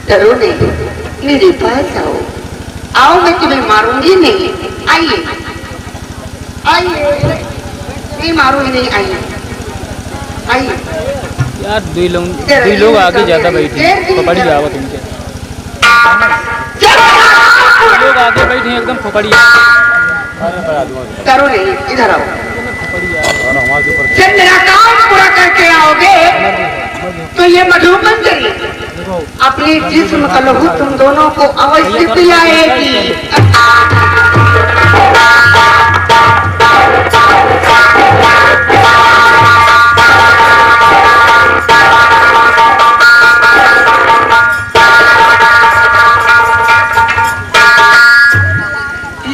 डरो नहीं, मेरे पास आओ। आओ, मैं तुम्हें मारूंगी नहीं। आइए आइए, नहीं मारूंगी नहीं, आइए आइए। यार दो लोग आगे ज्यादा बैठे पकड़ी जाओ तुमके। लोग आगे बैठे हैं एकदम फपड़ी। करो नहीं, इधर आओ। जब मेरा काम पूरा करके आओगे तो ये मधुमंजरी अपने जिस्म का लहू तुम दोनों को अवश्य पिलाएगी।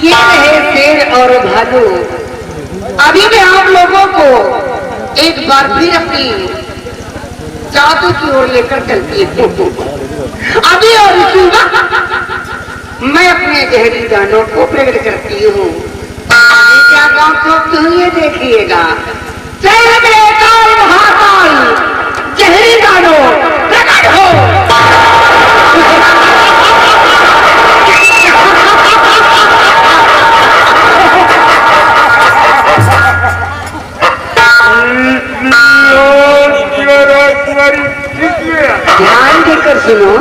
ये रहे शेर और भालू। अभी मैं आप लोगों को एक बार फिर अपनी जादू की ओर लेकर चलती हूँ। अभी और मैं अपने गहरी दानों को प्रकट करती हूँ। क्या काम तो ये देखिएगा। जय काल महाकाल, गहरी दानों प्रकट हो। ध्यान देकर सुनो।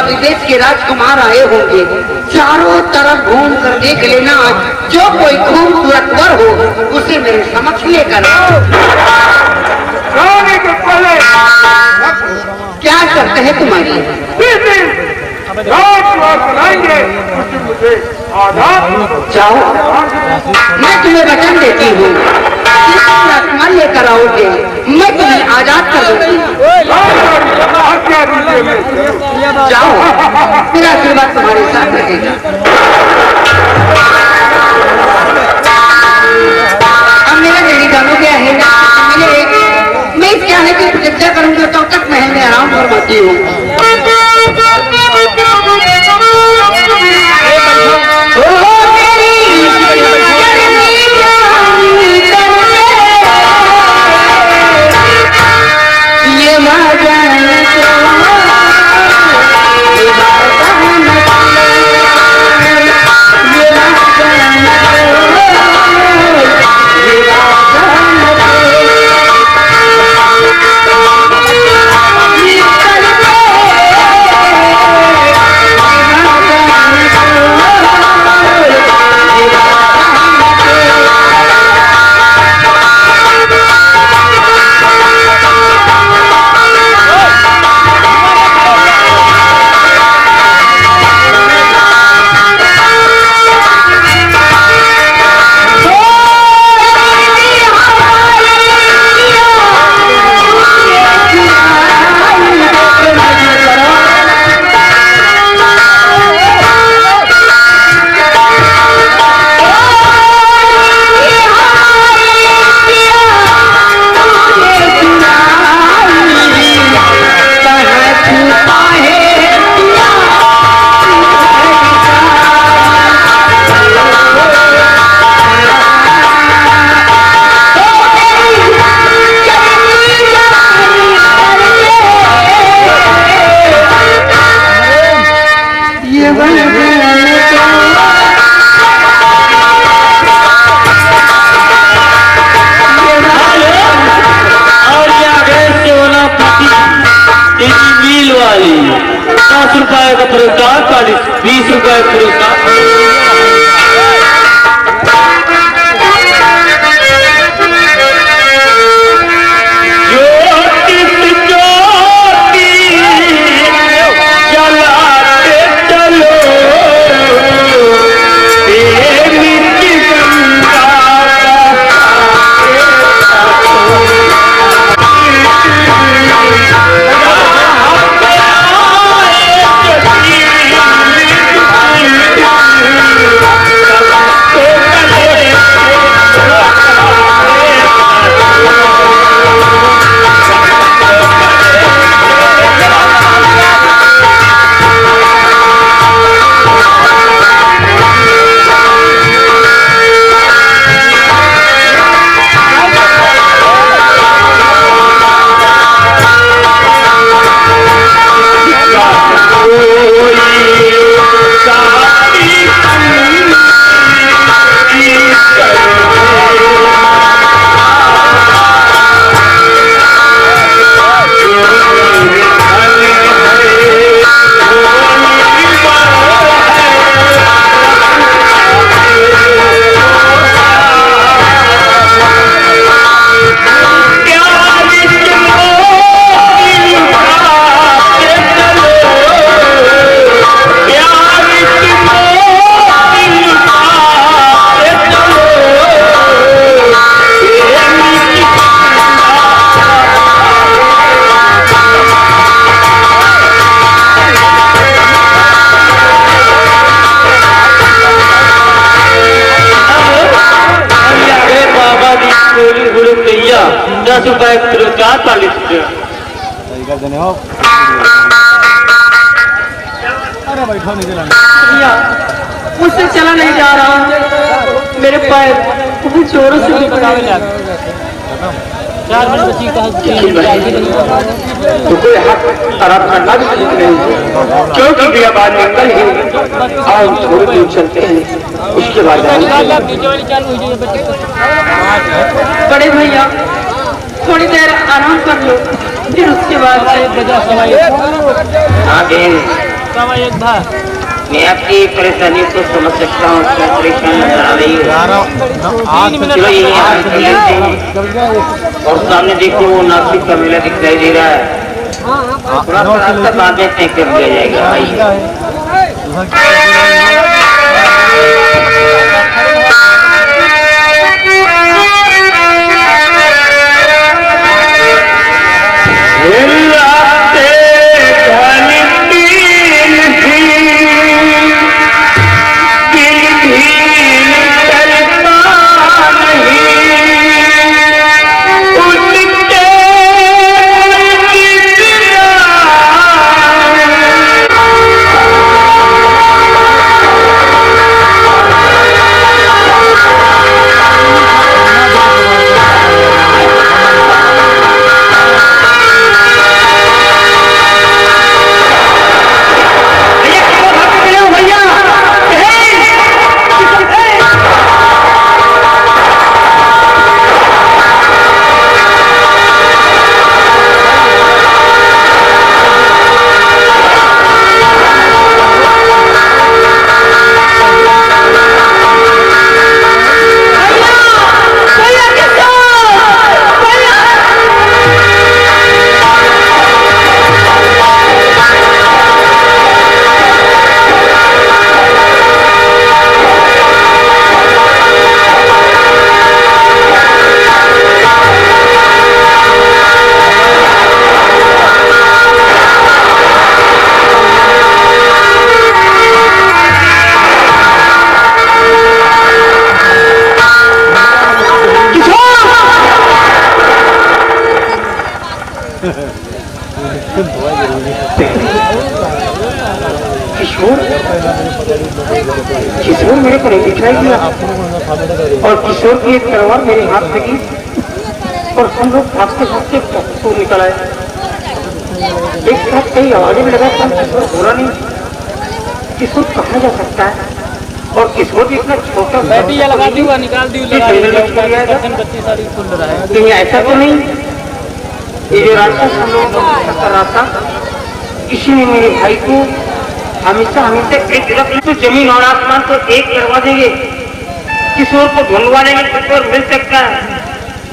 विदेश के राजकुमार आए होंगे। चारों तरफ घूम कर देख लेना, जो कोई खूबसूरत वर हो उसे मेरे समक्ष लेकर आओ। क्या शर्त है तुम्हारी? जाओ, मैं तुम्हें वचन देती हूँ, राजकुमार लेकर आओगे मैं तुम्हें आजाद कर दूंगी। जाओ, मेरा आशीर्वाद तुम्हारे साथ रहेगा। अब मेरा गहरी दानों क्या है, मैं क्या है कि प्रतिज्ञा करूंगा तब तक महल में आराम फरमाती हूँ। ये वाली 10 रुपए का पुरस्कार 20 रुपए का पुरस्कार। पुरस्कार 40 रुपये। अरे बैठो नीचे भैया मुझसे चला नहीं जा रहा, मेरे पैर बहुत जोरों से चार मिनट बची तो कोई हाथ खराब करना भी ठीक नहीं, क्योंकि भैया बाद में अंकल ही और थोड़े दूर चलते हैं, उसके बाद बड़े भैया थोड़ी देर आराम कर लो, फिर उसके बाद आगे मैं आपकी परेशानी को समझ सकता हूँ, क्या परेशानी नजर आ रही है। और सामने देखो वो नासिक का मेला दिखाई दे रहा है, थोड़ा सा रास्ता बाद में तय कर लिया जाएगा। किशोर मेरे को नहीं दिखाई दिया और किशोर की एक तलवार मेरे हाथ लगी और हम लोग भागते भागते तो निकल आए। एक साथ कई आवाजें में लगा था, किशोर बोला नहीं। किशोर कहा जा सकता है और किशोर भी इतना छोटा बैटरी लगा दी हुआ निकाल दी कहीं ऐसा तो नहीं ये जो रास्ता हम लोग कर रहा था किसी ने मेरे भाई को हमेशा हमेशा एक रख तो जमीन और आसमान को एक करवा देंगे, किशोर को ढूंढवा देंगे, किशोर मिल सकता है।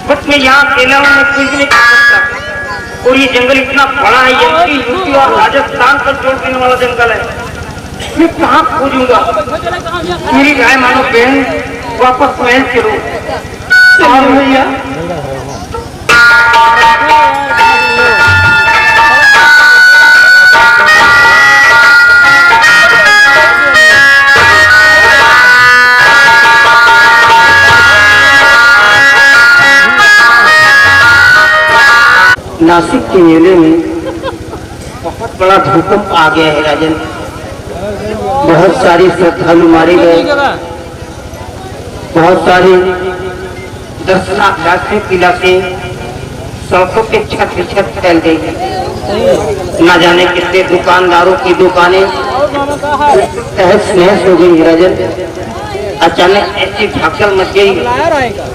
बट मैं यहाँ अकेला हूँ, मैं कुछ नहीं कर सकता। और ये जंगल इतना बड़ा है, एमपी, यूपी और राजस्थान पर जोड़ देने वाला जंगल है। मैं कहाँ खोजूंगा? मेरी राय मानो बहन, वापस महल चलो। और भैया नासिक के मेले में बहुत बड़ा भूकंप आ गया है राजन। बहुत सारी श्रद्धालु मारे गए, बहुत सारे दर्शनार्थी किला से सड़कों के छत छत फैल गई। न जाने कितने दुकानदारों की दुकानें तहस नहस हो गई राजन। अचानक ऐसी भागदौड़ मच गई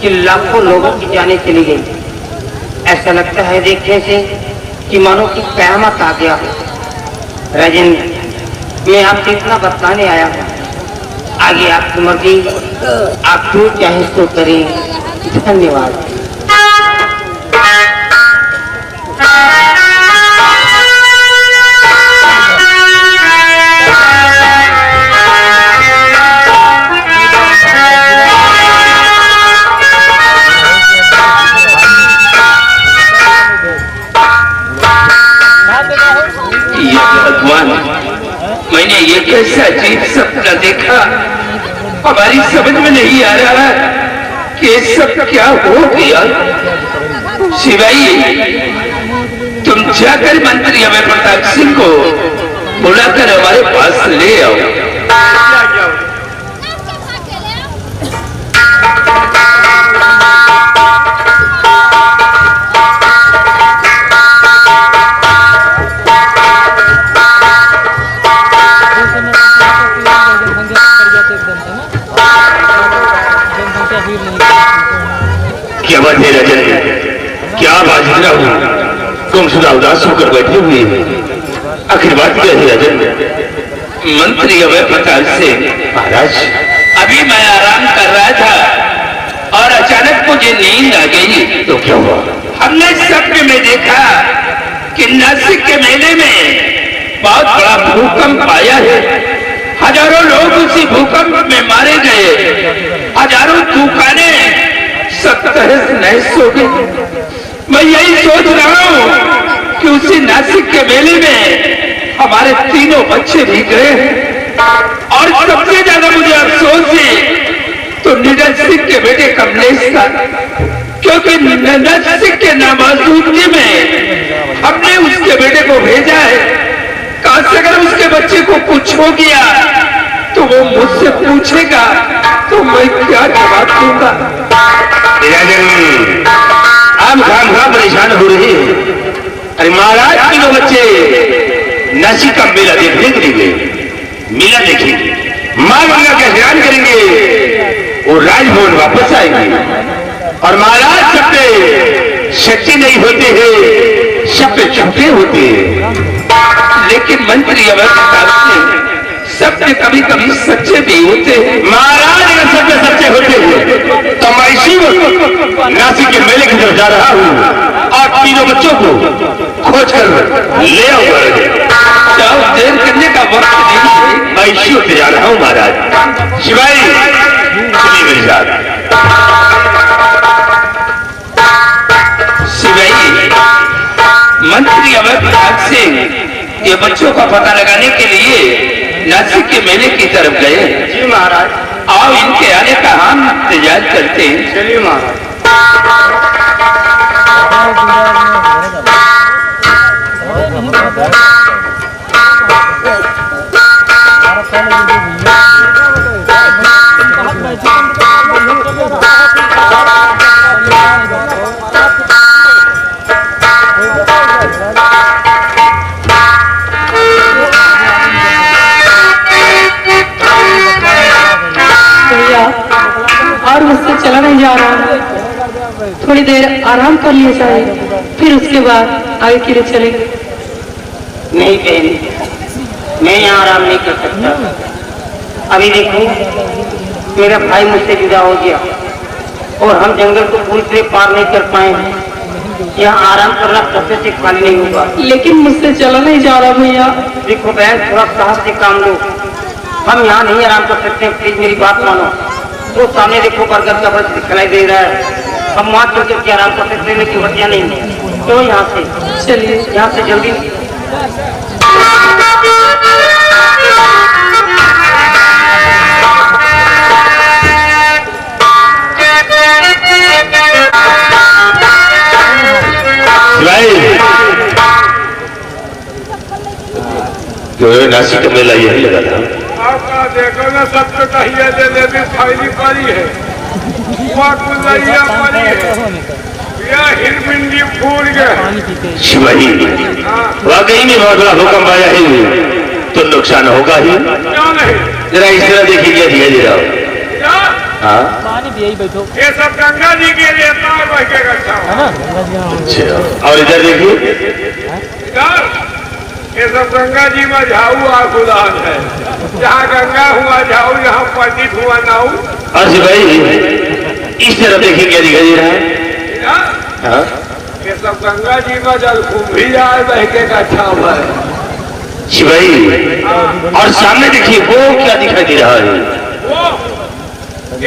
कि लाखों लोगों की जानें चली गई। ऐसा लगता है देखने से कि मानो कि कयामत आ गया। राजन, मैं आपसे इतना बताने आया हूँ, आगे आपकी मर्जी, आप जो चाहे सो करें। धन्यवाद। भगवान, मैंने ये कैसा अजीब सपना देखा, हमारी समझ में नहीं आ रहा है कि ये सब क्या हो गया। शिवाई, तुम जाकर मंत्री अभय प्रताप सिंह को बुलाकर हमारे पास ले आओ। क्या बात है राजन, क्या बात है? तुम सुना उदास होकर बैठे हुए हैं, आखिर बात क्या है राजन? मंत्री अभय प्रताप सिंह महाराज, अभी मैं आराम कर रहा था और अचानक मुझे नींद आ गई। तो क्या हुआ? हमने सपने में देखा कि नासिक के मेले में बहुत बड़ा भूकंप आया है। हजारों लोग उसी भूकंप में मारे गए, हजारों दुकानें सब तहस नहस हो गई। मैं यही सोच रहा हूँ कि उसी नासिक के मेले में हमारे तीनों बच्चे भी गए। और सबसे ज्यादा मुझे अफसोस है तो निडल सिंह के बेटे कमलेश का, क्योंकि निडल सिंह के नामौजूदगी में हमने उसके बेटे को भेजा है। काश अगर उसके बच्चे को कुछ हो गया तो वो मुझसे पूछेगा तो मैं क्या जवाब दूंगा? आप खाम परेशान हो रहे हैं। अरे महाराज, तीनों बच्चे नासिक का मेला देखने के लिए गए। मेला देखेंगे, माँ गंगा का स्नान करेंगे और राजभवन वापस आएंगे। और महाराज सबके सच्चे नहीं होते हैं, सबके झूठे होते हैं। लेकिन मंत्री अभय प्रताप सिंह सबके कभी कभी सच्चे भी होते हैं। महाराज अगर सबके सच्चे होते हैं तो मैं इसी वक्त नासिक के मेले की तरफ जा रहा हूँ और तीनों बच्चों को खोज कर ले आऊंगा। देर करने का वक्त नहीं, मैं इसी वक्त जा रहा हूँ महाराज। शिवाई, सुनिए मेरे साथ। शिवाई, मंत्री अभय प्रताप सिंह ये बच्चों का पता लगाने के लिए नासिक के मेले की तरफ गए। जी महाराज। आओ इनके आने का हम इंतजार करते हैं। चलिए महाराज। और मुझसे चला नहीं जा रहा, थोड़ी देर आराम कर लिए जाए, फिर उसके बाद आगे के लिए चलेंगे। नहीं बहन, मैं यहाँ आराम नहीं कर सकता। अभी देखो मेरा भाई मुझसे जुदा हो गया और हम जंगल को पूरी तरह पार नहीं कर पाए हैं। यहाँ आराम करना सबसे से खाली नहीं होगा। लेकिन मुझसे चला नहीं जा रहा भैया। देखो बहन, थोड़ा साहस से काम लो। हम यहाँ नहीं आराम कर सकते हैं, प्लीज मेरी बात मानो। तो सामने देखो बरगद का वृक्ष दिखाई दे रहा है, हम वहाँ चल करके आराम कर सकते हैं, लेकिन बतिया नहीं। तो यहाँ से चलिए, यहाँ से जल्दी। नासिक का मेला यही लगा था। आपका देखो ना, सबको तहिया दे लेती थैली पड़ी है, पड़ी है, यह हिरमिंडी फूल गए। शिवाजी वाकई में बहुत बड़ा भूकंप आया है, तो नुकसान होगा ही। क्यों नहीं? जरा इस तरह देखिए क्या दिया दे रहा हो। क्या? हाँ पानी भी यही बैठो ये सब गंगा जी के लिए बह के अच्छा है ना। अच्छा, और इधर देखिए, इधर ये सब गंगा जी में झाऊ आखुदान है। जहाँ गंगा हुआ झाऊ, यहाँ पंडित हुआ नाऊ। और शिवाजी इस तरह देखिए क्या दिखाई दे रहा है। हाँ ये सब गंगा जी में जल कुंभी जाए बह के अच्छा हुआ है। शिवाजी और सामने देखिए वो क्या दिखाई दे रहा है। वो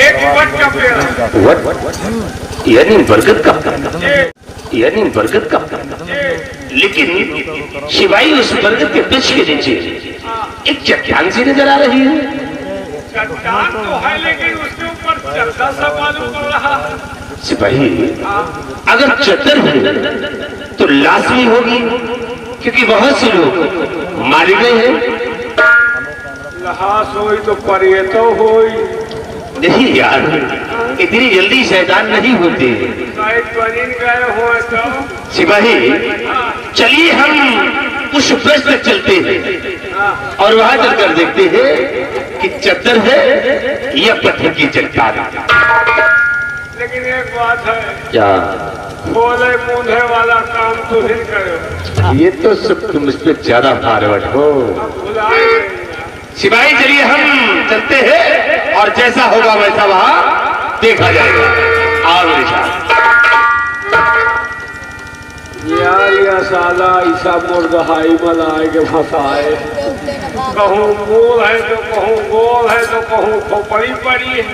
एक वट का पेड़ है। वट यानी बरगद का, ये यानी बरगद का। लेकिन शिवाई उस बरगद के वृक्ष के नीचे एक चट्टान सी नजर आ रही है। चट्टान तो है, लेकिन उसके ऊपर चद्दर सा मालूम पड़ रहा है। सिपाही अगर चद्दर है तो लाश भी होगी, क्योंकि बहुत से लोग मारे गए हैं। लहास होई तो परिये तो होई। नहीं यार, इतनी जल्दी शैतान नहीं होते। शायद बनिन गए हो तो। सिपाही चलिए हम उस वृक्ष तक चलते हैं और वहां चलकर देखते हैं कि चद्दर है या पत्थर की चट्टान। लेकिन एक बात है, क्या? खोले मूंधे वाला काम तो ही करो। ये तो सब तुम इस पे ज्यादा फॉरवर्ड हो। भुलाए नहीं। सिपाही चलिए हम चलते हैं और जैसा होगा वैसा वहां देखा जाएगा। आओ मेरे साथ। यार यह साला ऐसा मुर्दहाई मलाए के फंसाए। कहूँ मूल है तो कहूँ गोल है तो कहूँ खोपड़ी पड़ी है।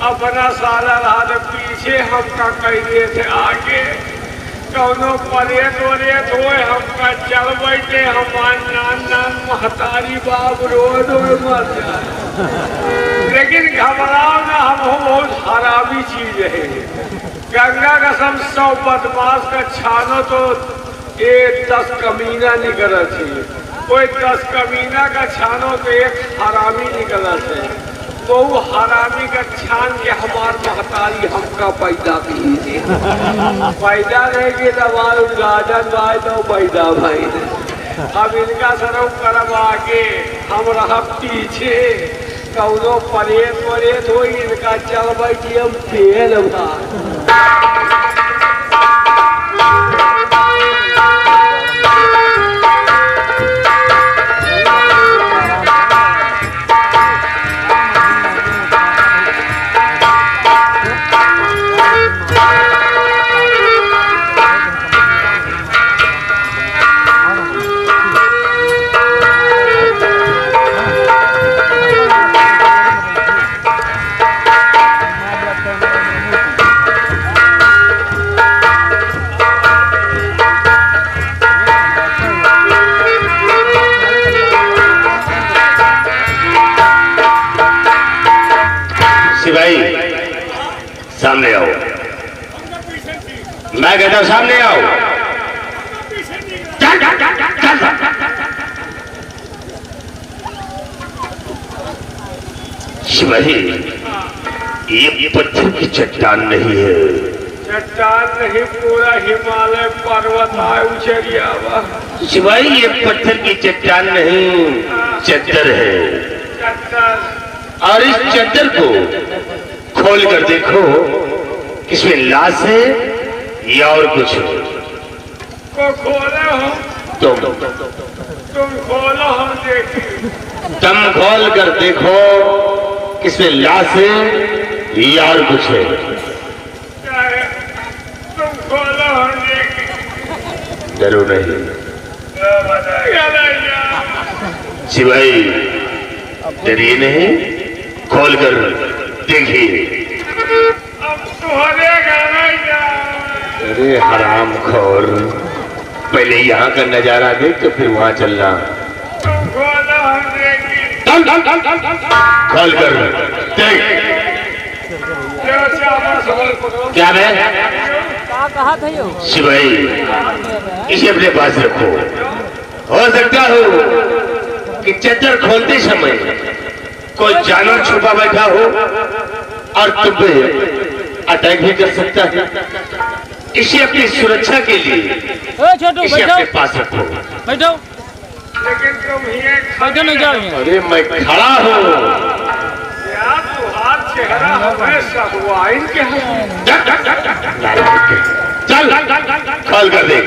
अपना साला रहा तो पीछे हमका कह दिए थे आगे। कौनो परेत वरेत हो हमका चल बैठे, हमार नान महतारी बाप रोड मर जाए। लेकिन घबराओ ना, हम बहुत हरामी चीज है। गंगा कसम 100 बदमाश का छानो तो 10 कमीना निकल थी। कोई 10 कमीना का छानो तो 1 हरामी निकल थे। वो हरामी का छान के हमार महतारी हमका पैदा की थी। पैदा नहीं की दवाल गार्डन भाई तो पैदा भाई। अब इनका सरव करब आगे, हम रह पीछे। कौनो परेत वरेत हो इनका चल बैठी हम फेल सामने आओ। मैं कहता हूं सामने आओ। चल चल चल चल चल। शिवाजी ये पत्थर की चट्टान नहीं है। चट्टान नहीं, पूरा हिमालय पर्वत है उचरिया हुआ। शिवाजी ये पत्थर की चट्टान नहीं, चद्दर है। चट्टान। और इस चद्दर को खोल कर देखो, इसमें लाश है या और कुछ को खोले हो तो तुम खोलो हम देखें। दम खोल कर देखो किसमें लाश है या और कुछ है। क्या है? तुम खोलो हम देखें। जरूर नहीं। बताएगा नहीं सिवाई डरिए नहीं, खोल कर देखिए। अब तुम्हारेगा नहीं। अरे हराम खोर, पहले यहाँ का नजारा देख तो फिर वहाँ चलना। तुम खोलो हम देखें। खोल कर देख। क्या है? कहा था यो? शिवाई इसे अपने पास रखो। हो सकता हो कि चद्दर खोलते समय कोई जानवर छुपा बैठा हो और तुम पे अटैक भी कर सकता है। इसे अपनी सुरक्षा के लिए छोटू इसे बैठो अपने पास रखो। बैठो। लेकिन तुम ये बैठो नहीं जाओ यहाँ। अरे मैं खड़ा हूँ। यार तुम्हारा चेहरा हमेशा हुआ इनके चल खोल कर देख।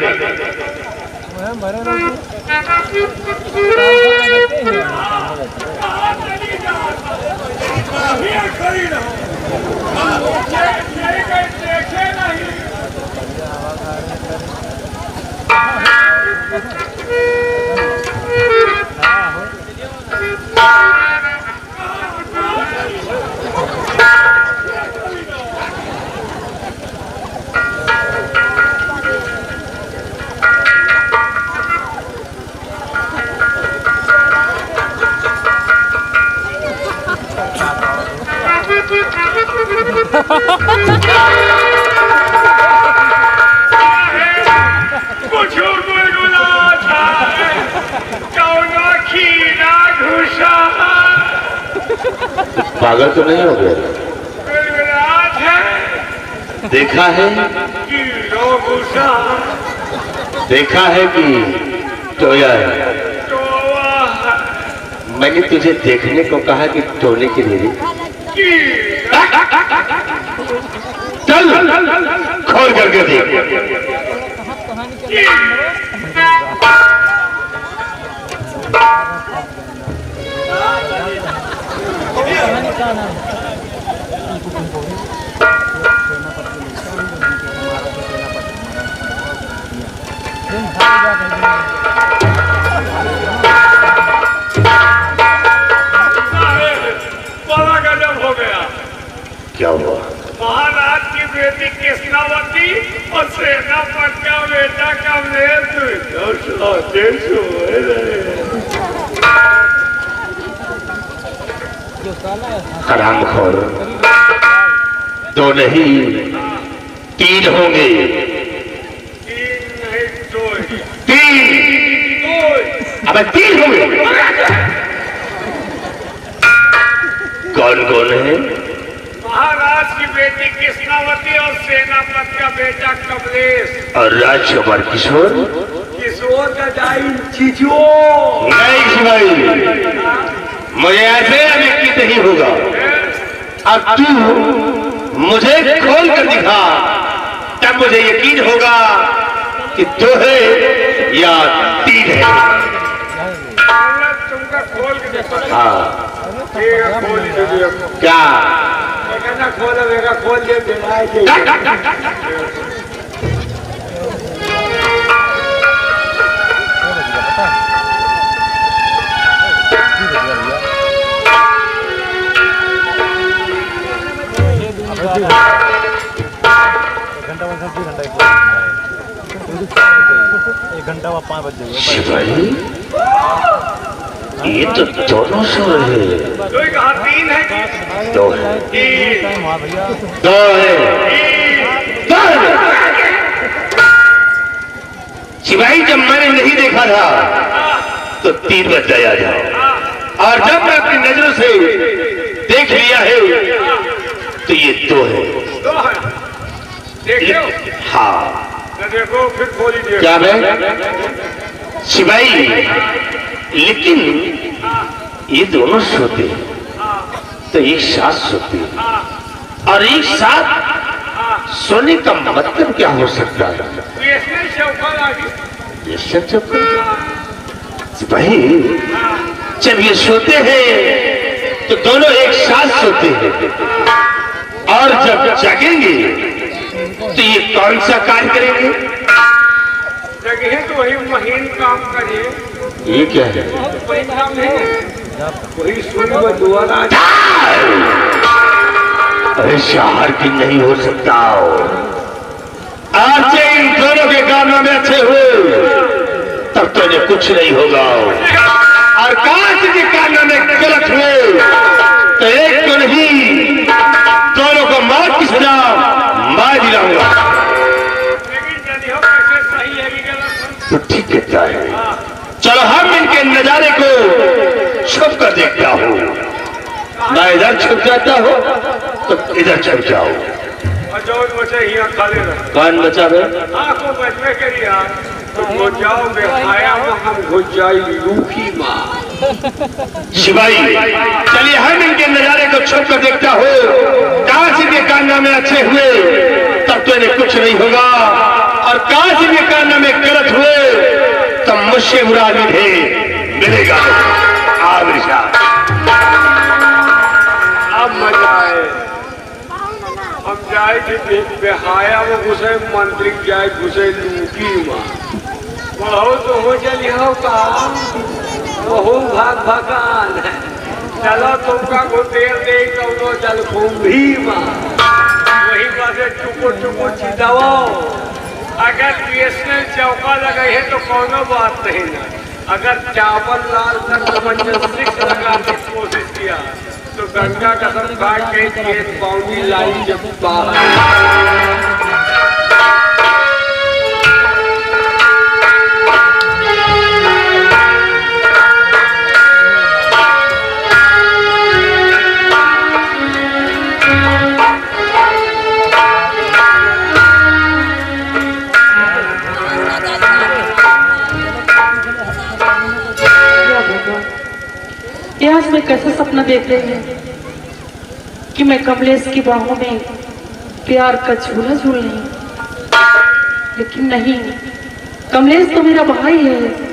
देखे नहीं। कुछ गुलगुला था, कौना खीरा घुसा। पागल तो नहीं हो गया? गुलगुला था, देखा है, कीड़ो घुसा। देखा है कि टोया है। टोआ मैंने तुझे देखने को कहा कि टोने के लिए। चल खोल करके देख। बड़ा गजब हो गया। क्या हुआ? महाराज की बेटी कृष्णावती और सेनापति का बेटा कमलेश। हराम खोर, दो नहीं तीन होंगे। तीन। अब तीन होंगे। कौन कौन है? महाराज की बेटी कृष्णावती और सेनापति का बेटा कमलेश। और राजकुमार किशोर? किशोर का जाई चीजो। नहीं शिवाई, मुझे ऐसे अनिश्चित नहीं होगा। अब तू मुझे खोल कर दिखा, तब मुझे यकीन होगा कि दो है या तीन है। तुमका खोल के देखो। हाँ खोल दे। क्या? खोल दे एक घंटा 5 बज जाएगा। शिवाई ये तो दोनों सो रहे हैं। तीन है। दो है। भैया दो है। दो है। शिवाई जब मैंने नहीं देखा था तो 3 बज गया था, और जब मैं अपनी नजरों से देख लिया है तो ये दो है। देखो। हाँ देखो फिर खोली दे। क्या है शिवाई? लेकिन ये दोनों सोते तो एक साथ सोते, और एक साथ सोने का मतलब क्या हो सकता है? ये चौका लगी। ये सब चौका। सिपाही, जब ये सोते हैं तो दोनों एक साथ सोते हैं, और जब जागेंगे तो ये कौन सा कार्य करेंगे? जगह तो वही महीन काम करिए। ये क्या है? वही काम है, वही सूर्य द्वारा। ऐसा हर दिन नहीं हो सकता। आज से इन दोनों के कारनामे अच्छे हुए तब तो इन्हें कुछ नहीं होगा, और काश के कारनामे गलत हुए तो एक को नहीं दोनों को मौत की सजा मैं दिलाऊंगा। लेकिन यदि हो कैसे सही है कि गलत? तो ठीक कहता है। चलो हम इनके नजारे को छुप कर देखता हूँ। मैं इधर छुप जाता हूँ तो इधर छुप जाओ। और जो बचे यहाँ खाली रह। कौन बचा है? आपको बचने के लिए तो घुस जाओ बेहाया में, हम घुस जाए लूखी माँ। शिवाई, चलिए हम इनके नजारे को छुप कर देखता हूँ। काश इनके कारनामे अच्छे हुए तब तो इन्हें कुछ नहीं होगा, और काश इनके कारनामे गलत हुए तब मुझसे बुरा विधि मिलेगा। अब मजा आए। हम जाए थे बेहाया में घुसे, मंत्री जाए घुसे लूखी माँ। बहुत तो हो चली हो का बहुत भाग भगान है। चलो तुमका को देर दे तो चल कुंभी माँ, वही पासे चुको चुको चिदाओ। अगर बीएसएनएल चौका लगे है तो कोनो बात नहीं ना। अगर चावल लाल तक सामंजस्य लगाने की कोशिश किया तो गंगा कसम खा के खेत बाउंड्री लाइन जब बाहर। आज मैं कैसा सपना देख रही हूँ कि मैं कमलेश की बाहों में प्यार का झूला झूल रही हूँ, लेकिन नहीं, कमलेश तो मेरा भाई है।